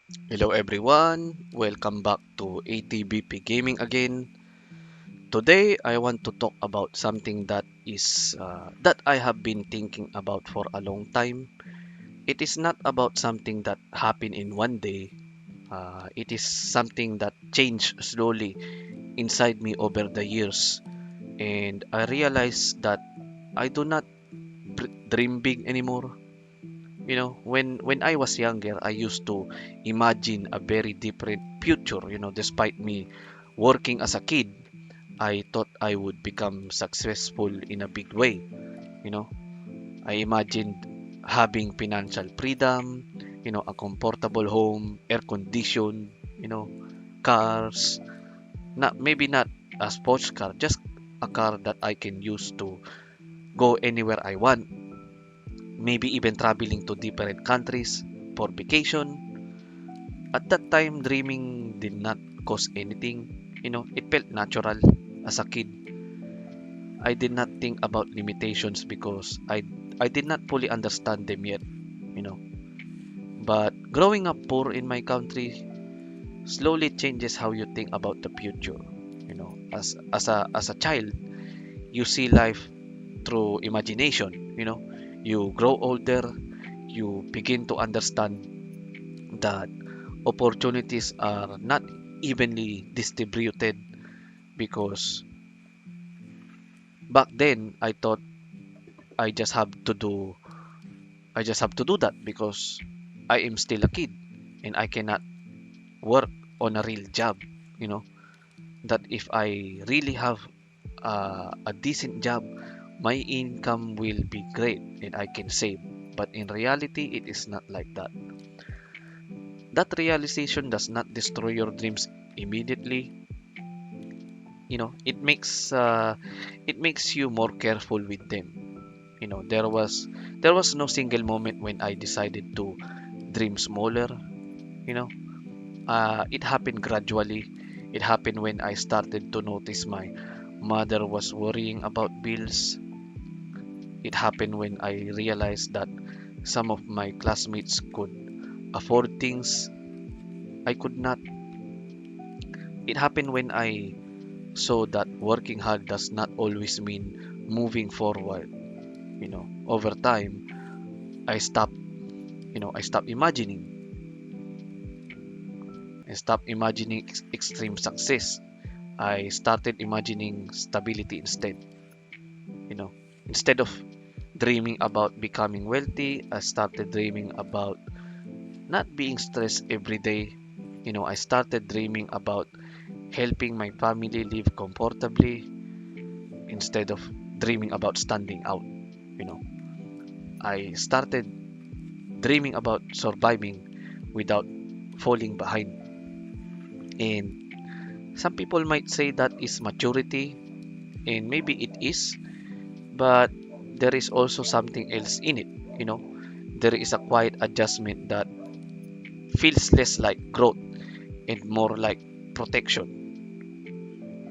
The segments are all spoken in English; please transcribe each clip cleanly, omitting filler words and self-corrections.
Hello everyone, welcome back to ATBP Gaming again. Today I want to talk about something that I have been thinking about for a long time. It is not about something that happened in one day. It is something that changed slowly inside me over the years, and I realized that I do not dream big anymore. When I was younger, I used to imagine a very different future. Despite me working as a kid, I thought I would become successful in a big way. You know, I imagined having financial freedom, a comfortable home, air conditioned, cars, not a sports car, just a car that I can use to go anywhere I want, maybe even traveling to different countries for vacation. At that time, dreaming did not cost anything. It felt natural. As a kid, I did not think about limitations because I did not fully understand them yet, you know. But growing up poor in my country slowly changes how you think about the future. As a child, you see life through imagination. You grow older, you begin to understand that opportunities are not evenly distributed because back then I thought I just have to do I just have to do that because I am still a kid and I cannot work on a real job. You know that if I really have a decent job, my income will be great and I can save. But in reality, it is not like that. That realization does not destroy your dreams immediately. It makes you more careful with them. There was no single moment when I decided to dream smaller. you know it happened gradually. It happened when I started to notice my mother was worrying about bills. It happened when I realized that some of my classmates could afford things I could not. It happened when I saw that working hard does not always mean moving forward. Over time, I stopped imagining. I stopped imagining extreme success. I started imagining stability instead. You know, Instead of dreaming about becoming wealthy, I started dreaming about not being stressed every day. I started dreaming about helping my family live comfortably instead of dreaming about standing out. You know, I started dreaming about surviving without falling behind. And some people might say that is maturity, and maybe it is, but there is also something else in it. You know, there is a quiet adjustment that feels less like growth and more like protection.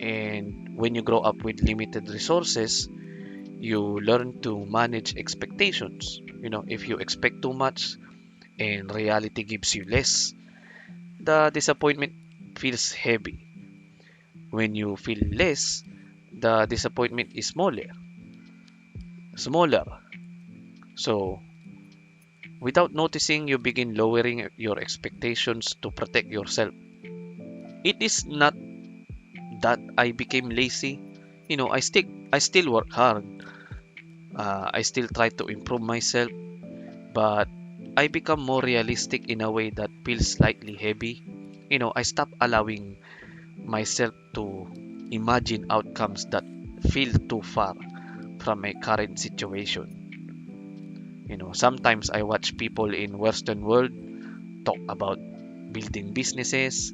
And when you grow up with limited resources, you learn to manage expectations. If you expect too much and reality gives you less, the disappointment feels heavy. When you feel less, the disappointment is smaller. So, without noticing, you begin lowering your expectations to protect yourself. It is not that I became lazy. I still work hard. I still try to improve myself, but I become more realistic in a way that feels slightly heavy. I stop allowing myself to imagine outcomes that feel too far from my current situation. Sometimes I watch people in Western world talk about building businesses,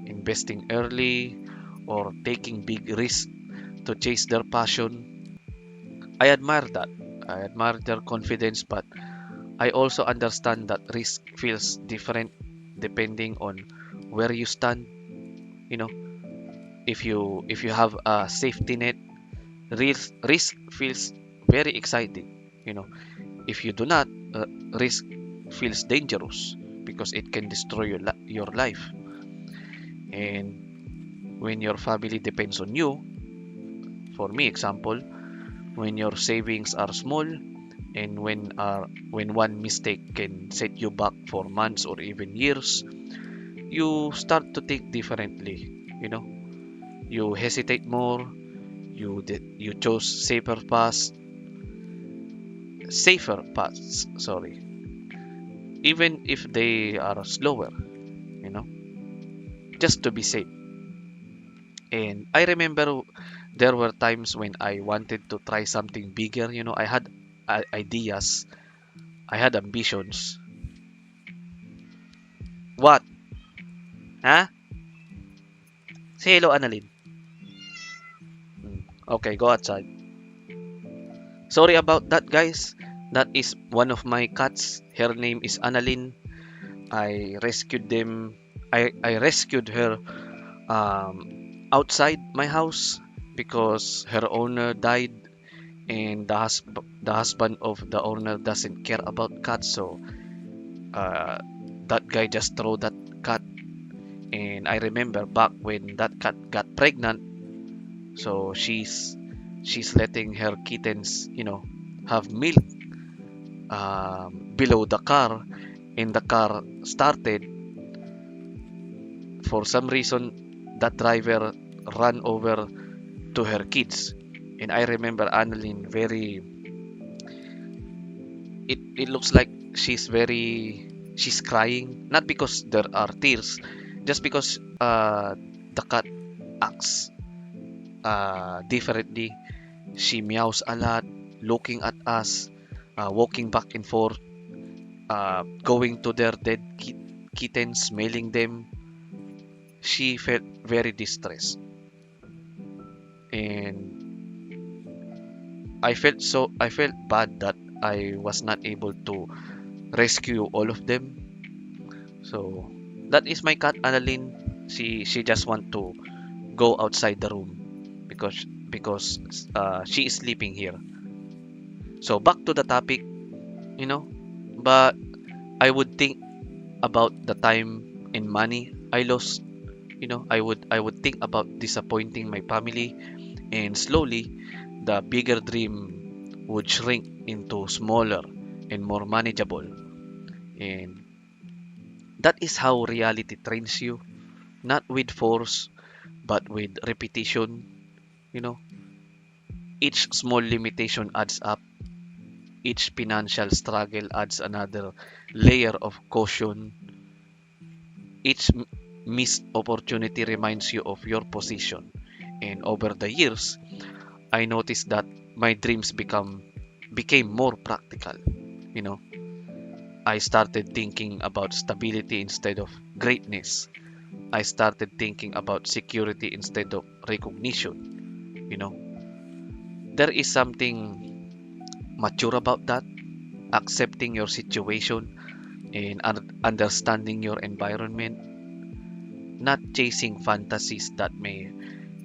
investing early, or taking big risks to chase their passion. I admire that. I admire their confidence, but I also understand that risk feels different depending on where you stand. You know, if you have a safety net, risk feels very exciting. If you do not, risk feels dangerous because it can destroy your life. And when your family depends on you, for me example, when your savings are small, and when one mistake can set you back for months or even years, you start to think differently. You know, you hesitate more. You chose safer paths. Sorry, even if they are slower. You know, just to be safe. And I remember there were times when I wanted to try something bigger. You know, I had ideas, I had ambitions. What? Huh? Say hello, Annalyn. Okay, go outside. Sorry about that, guys. That is one of my cats. Her name is Annalyn. I rescued them. I rescued her outside my house because her owner died, and the husband of the owner doesn't care about cats, so uh, that guy just throw that cat. And I remember back when that cat got pregnant, so she's letting her kittens, have milk below the car, and the car started. For some reason, that driver ran over to her kids. And I remember Annalyn it looks like she's crying, not because there are tears, just because the cat acts differently. She meows a lot, looking at us, walking back and forth, going to their dead kittens, smelling them. She felt very distressed, and I felt bad that I was not able to rescue all of them. So that is my cat Annalyn. She just want to go outside the room because she is sleeping here. So back to the topic, you know. But I would think about the time and money I lost. I would think about disappointing my family, and slowly the bigger dream would shrink into smaller and more manageable. And that is how reality trains you, not with force, but with repetition. You know, each small limitation adds up, each financial struggle adds another layer of caution, each missed opportunity reminds you of your position. And over the years, I noticed that my dreams became more practical. You know, I started thinking about stability instead of greatness. I started thinking about security instead of recognition. You know, there is something mature about that, accepting your situation and understanding your environment, not chasing fantasies that may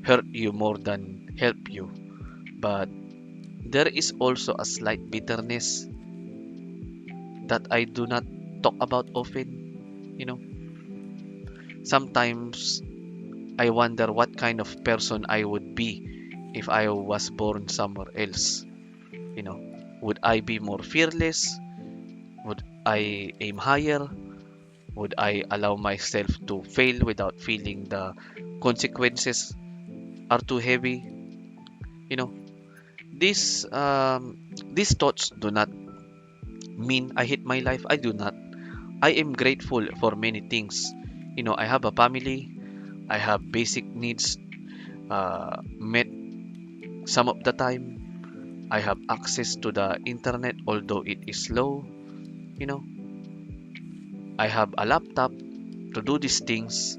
hurt you more than help you. But there is also a slight bitterness that I do not talk about often. You know, sometimes I wonder what kind of person I would be if I was born somewhere else. You know, would I be more fearless? Would I aim higher? Would I allow myself to fail without feeling the consequences are too heavy? You know, these thoughts do not mean I hate my life. I do not. I am grateful for many things. You know, I have a family. I have basic needs met some of the time. I have access to the internet, although it is slow. You know, I have a laptop to do these things,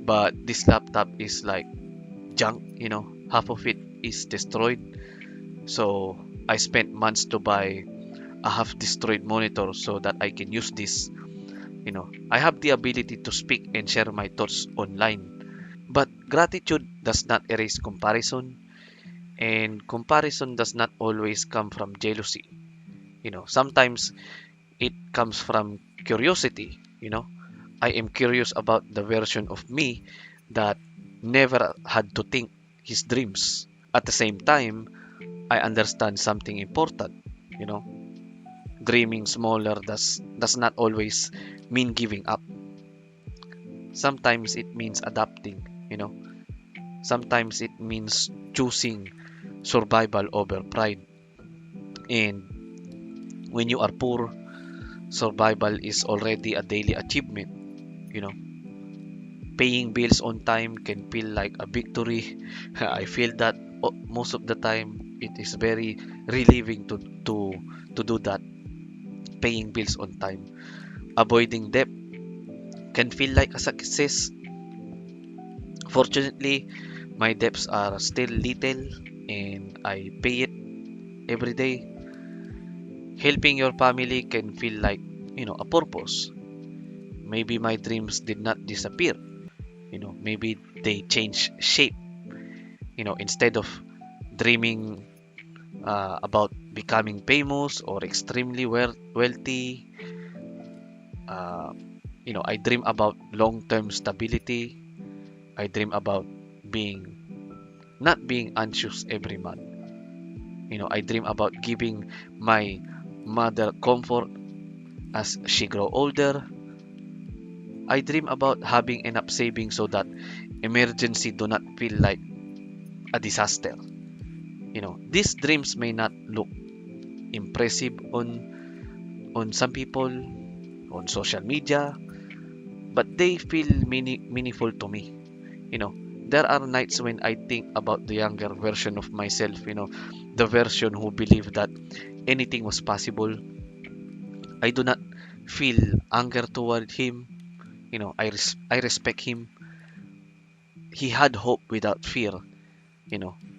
but this laptop is like junk. You know, half of it is destroyed. So I spent months to buy a half destroyed monitor so that I can use this. You know, I have the ability to speak and share my thoughts online. But gratitude does not erase comparison, and comparison does not always come from jealousy. You know, sometimes it comes from curiosity. You know, I am curious about the version of me that never had to think his dreams. At the same time, I understand something important. You know, dreaming smaller does not always mean giving up. Sometimes it means adapting, you know. Sometimes it means choosing survival over pride. And when you are poor, survival is already a daily achievement, you know. Paying bills on time can feel like a victory. I feel that most of the time it is very relieving to do that, paying bills on time. Avoiding debt can feel like a success. Fortunately, my debts are still little and I pay it every day. Helping your family can feel like, a purpose. Maybe my dreams did not disappear. Maybe they change shape. Instead of dreaming about becoming famous or extremely wealthy, uh, I dream about long-term stability. I dream about being not being anxious every month. I dream about giving my mother comfort as she grow older. I dream about having enough savings so that emergency do not feel like a disaster. These dreams may not look impressive on some people on social media, but they feel meaningful to me. You know, there are nights when I think about the younger version of myself, the version who believed that anything was possible. I do not feel anger toward him. I respect him. He had hope without fear.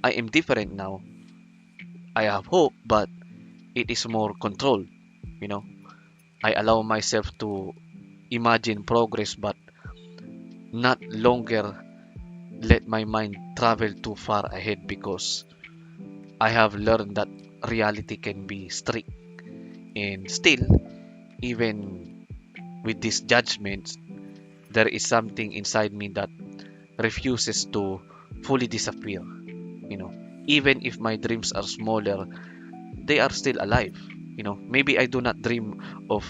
I am different now. I have hope, but it is more controlled. You know, I allow myself to imagine progress, but not longer let my mind travel too far ahead because I have learned that reality can be strict. And still, even with these judgments, there is something inside me that refuses to fully disappear. Even if my dreams are smaller, they are still alive. Maybe I do not dream of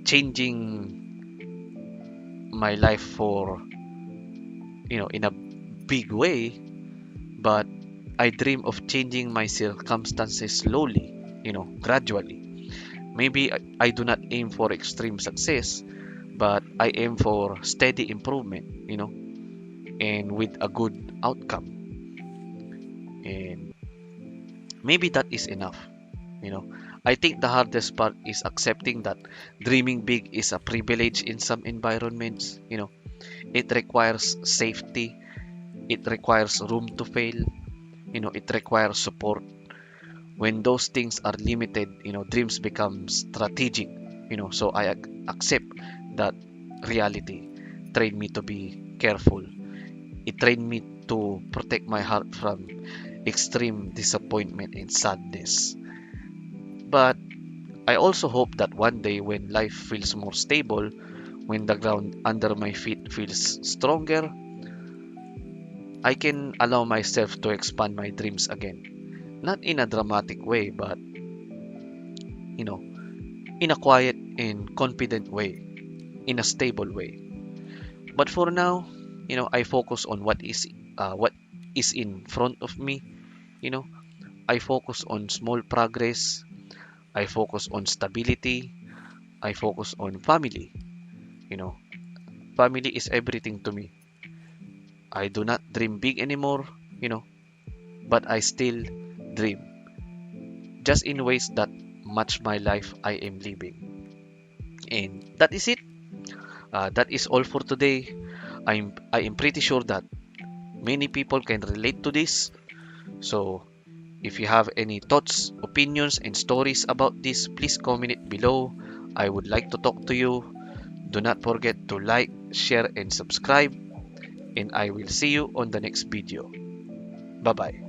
changing my life for, in a big way, but I dream of changing my circumstances slowly, gradually. Maybe I do not aim for extreme success, but I aim for steady improvement, and with a good outcome. And maybe that is enough, you know. I think the hardest part is accepting that dreaming big is a privilege in some environments. It requires safety, it requires room to fail, it requires support. When those things are limited, dreams become strategic. So I accept that reality trained me to be careful. It trained me to protect my heart from extreme disappointment and sadness. But I also hope that one day when life feels more stable, when the ground under my feet feels stronger, I can allow myself to expand my dreams again. Not in a dramatic way, but you know, in a quiet and confident way, in a stable way. But for now, I focus on what is in front of me. You know, I focus on small progress. I focus on stability. I focus on family. You know, family is everything to me. I do not dream big anymore, you know, but I still dream, just in ways that match my life I am living. And that is it. That is all for today. I am pretty sure that many people can relate to this. So if you have any thoughts, opinions, and stories about this, please comment it below. I would like to talk to you. Do not forget to like, share, and subscribe. And I will see you on the next video. Bye bye.